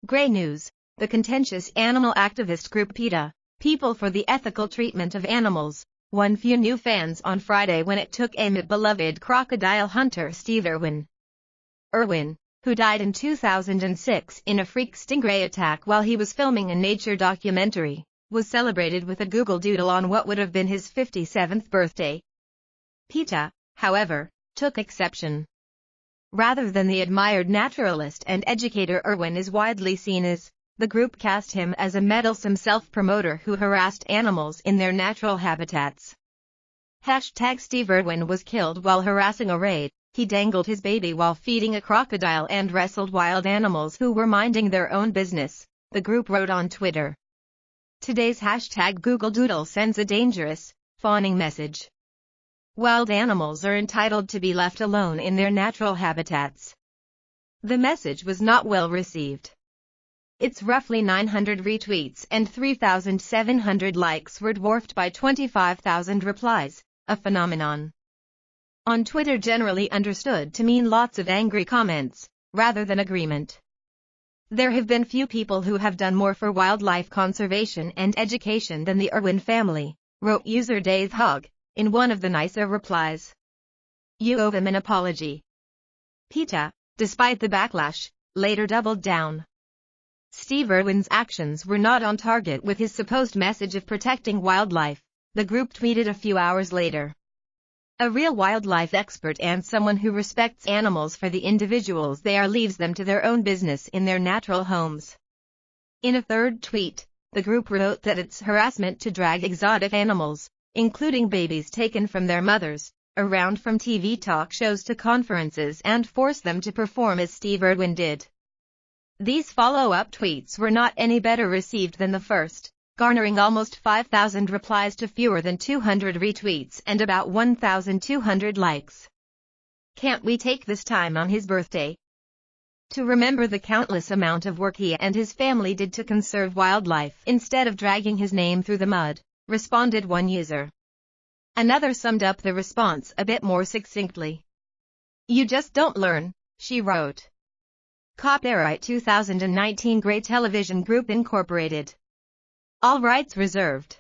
Gray News. The contentious animal activist group PETA, People for the Ethical Treatment of Animals, won few new fans on Friday when it took aim at beloved crocodile hunter Steve Irwin. Irwin, who died in 2006 in a freak stingray attack while he was filming a nature documentary, was celebrated with a Google Doodle on what would have been his 57th birthday. PETA, however, took exception. Rather than the admired naturalist and educator Irwin is widely seen as, the group cast him as a meddlesome self-promoter who harassed animals in their natural habitats. #Steve Irwin was killed while harassing a raid. He dangled his baby while feeding a crocodile and wrestled wild animals who were minding their own business, the group wrote on Twitter. Today's #Google Doodle sends a dangerous, fawning message. Wild animals are entitled to be left alone in their natural habitats. The message was not well received. Its roughly 900 retweets and 3,700 likes were dwarfed by 25,000 replies, a phenomenon on Twitter generally understood to mean lots of angry comments, rather than agreement. There have been few people who have done more for wildlife conservation and education than the Irwin family, wrote user Dave Hogg, in one of the nicer replies. You owe him an apology. PETA, despite the backlash, later doubled down. Steve Irwin's actions were not on target with his supposed message of protecting wildlife, the group tweeted a few hours later. A real wildlife expert and someone who respects animals for the individuals they are leaves them to their own business in their natural homes. In a third tweet, the group wrote that it's harassment to drag exotic animals, including babies taken from their mothers, around from TV talk shows to conferences and force them to perform as Steve Irwin did. These follow-up tweets were not any better received than the first, garnering almost 5,000 replies to fewer than 200 retweets and about 1,200 likes. Can't we take this time on his birthday to remember the countless amount of work he and his family did to conserve wildlife instead of dragging his name through the mud? Responded one user. Another summed up the response a bit more succinctly. You just don't learn, she wrote. Copyright 2019 Gray Television Group Incorporated. All rights reserved.